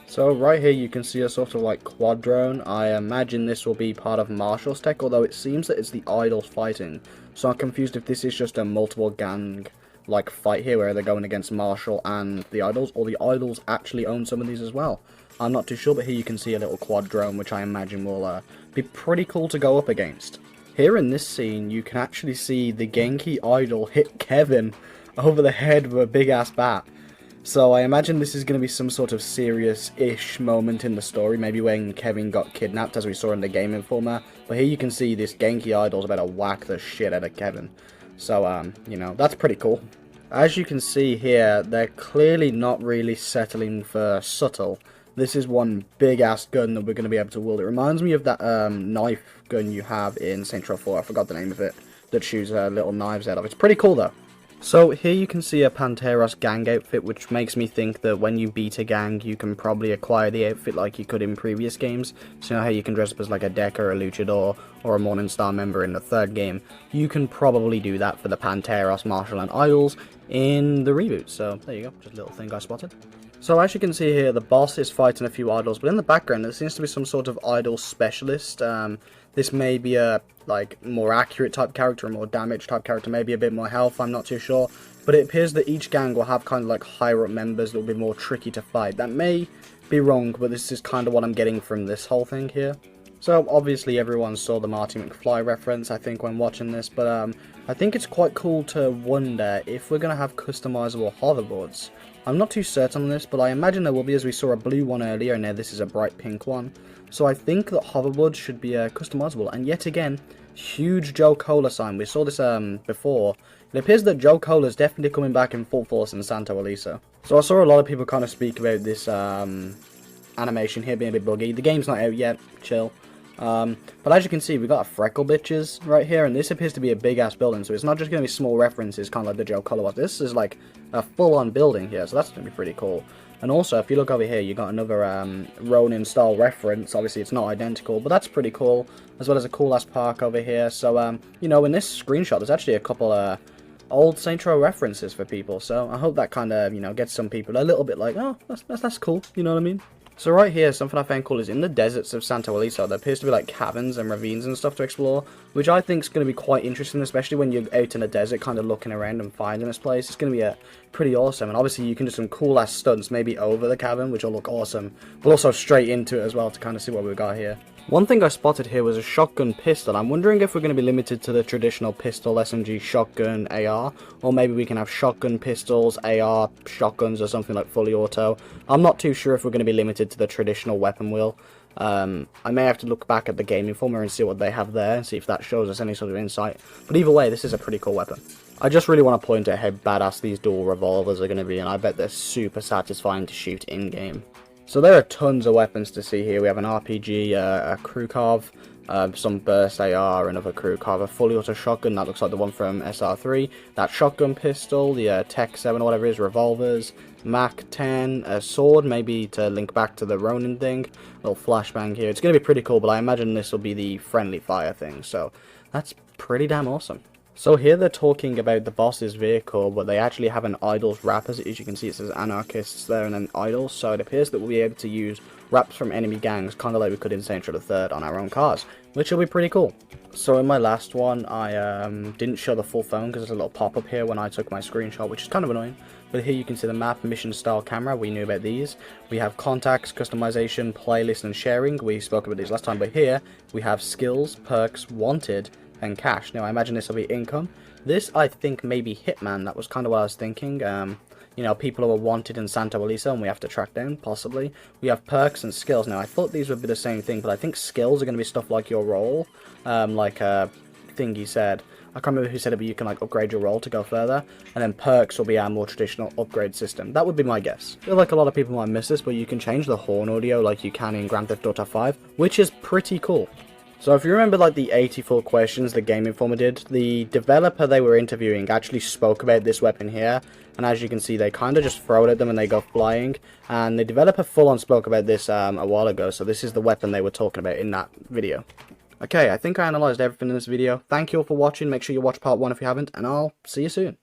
So right here you can see a sort of like quad drone. I imagine this will be part of Marshall's tech, although it seems that it's the idols fighting. So I'm confused if this is just a multiple gang like fight here where they're going against Marshall and the idols, or the idols actually own some of these as well. I'm not too sure, but here you can see a little quad drone, which I imagine will be pretty cool to go up against. Here in this scene, you can actually see the Genki idol hit Kevin over the head with a big ass bat. So I imagine this is going to be some sort of serious-ish moment in the story, maybe when Kevin got kidnapped, as we saw in the Game Informer. But here you can see this Genki idol's about to whack the shit out of Kevin. So, you know, that's pretty cool. As you can see here, they're clearly not really settling for subtle. This is one big-ass gun that we're going to be able to wield. It reminds me of that knife gun you have in Saints Row 4, I forgot the name of it, that shoots little knives out of. It's pretty cool, though. So here you can see a Panteros gang outfit, which makes me think that when you beat a gang, you can probably acquire the outfit like you could in previous games. So you know how you can dress up as like a Decker, a Luchador, or a Morningstar member in the third game. You can probably do that for the Panteros, Marshall, and Idols in the reboot. So there you go, just a little thing I spotted. So as you can see here, the boss is fighting a few idols, but in the background there seems to be some sort of idol specialist. This may be a like more accurate type character, a more damaged type character, maybe a bit more health, I'm not too sure. But it appears that each gang will have kind of like higher up members that will be more tricky to fight. That may be wrong, but this is kind of what I'm getting from this whole thing here. So obviously everyone saw the Marty McFly reference, I think, when watching this, but I think it's quite cool to wonder if we're going to have customizable hoverboards. I'm not too certain on this, but I imagine there will be, as we saw a blue one earlier, and now this is a bright pink one. So I think that hoverboards should be customizable, and yet again, huge Joe Cola sign. We saw this before. It appears that Joe Cola is definitely coming back in full force in Santo Alisa. So I saw a lot of people kind of speak about this animation here being a bit buggy. The game's not out yet, chill. But as you can see, we've got a Freckle Bitches right here, and this appears to be a big-ass building, so it's not just going to be small references, kind of like the Joe Color was. This is like a full-on building here, so that's going to be pretty cool. And also, if you look over here, you got another Ronin-style reference. Obviously, it's not identical, but that's pretty cool, as well as a cool-ass park over here. So, you know, in this screenshot, there's actually a couple old Saints Row references for people, so I hope that kind of, you know, gets some people a little bit like, oh, that's cool, you know what I mean? So right here, something I found cool is in the deserts of Santo Alisa, there appears to be like caverns and ravines and stuff to explore, which I think is going to be quite interesting, especially when you're out in the desert kind of looking around and finding this place. It's going to be pretty awesome, and obviously you can do some cool ass stunts, maybe over the cavern, which will look awesome, but also straight into it as well to kind of see what we've got here. One thing I spotted here was a shotgun pistol. I'm wondering if we're going to be limited to the traditional pistol, SMG, shotgun, AR, or maybe we can have shotgun pistols, AR, shotguns, or something like fully auto. I'm not too sure if we're going to be limited to the traditional weapon wheel. I may have to look back at the Game Informer and see what they have there, and see if that shows us any sort of insight. But either way, this is a pretty cool weapon. I just really want to point out how badass these dual revolvers are going to be, and I bet they're super satisfying to shoot in-game. So there are tons of weapons to see here. We have an RPG, a Krukov, some burst AR, another Krukov, a fully auto shotgun, that looks like the one from SR3, that shotgun pistol, the Tech 7 or whatever it is, revolvers, Mac 10, a sword, maybe to link back to the Ronin thing, a little flashbang here. It's going to be pretty cool, but I imagine this will be the friendly fire thing, so that's pretty damn awesome. So here they're talking about the boss's vehicle, but they actually have an idols wrap. As you can see, it says anarchists there and then idols. So it appears that we'll be able to use wraps from enemy gangs, kind of like we could in Saints Row the Third, on our own cars, which will be pretty cool. So in my last one, I didn't show the full phone because there's a little pop-up here when I took my screenshot, which is kind of annoying. But here you can see the map, mission style camera, we knew about these. We have contacts, customization, playlist and sharing, we spoke about these last time. But here we have skills, perks, wanted, and cash. Now I imagine this will be income. This I think may be Hitman. That was kind of what I was thinking. You know, people who are wanted in Santo Alisa and we have to track down, possibly. We have perks and skills. Now I thought these would be the same thing, but I think skills are going to be stuff like your role, like Thingy said. I can't remember who said it, but you can like upgrade your role to go further, and then perks will be our more traditional upgrade system. That would be my guess. I feel like a lot of people might miss this, but you can change the horn audio like you can in Grand Theft Auto 5, which is pretty cool. So if you remember like the 84 questions the Game Informer did, the developer they were interviewing actually spoke about this weapon here, and as you can see they kind of just throw it at them and they go flying, and the developer full on spoke about this a while ago, so this is the weapon they were talking about in that video. Okay, I think I analysed everything in this video. Thank you all for watching, make sure you watch part 1 if you haven't, and I'll see you soon.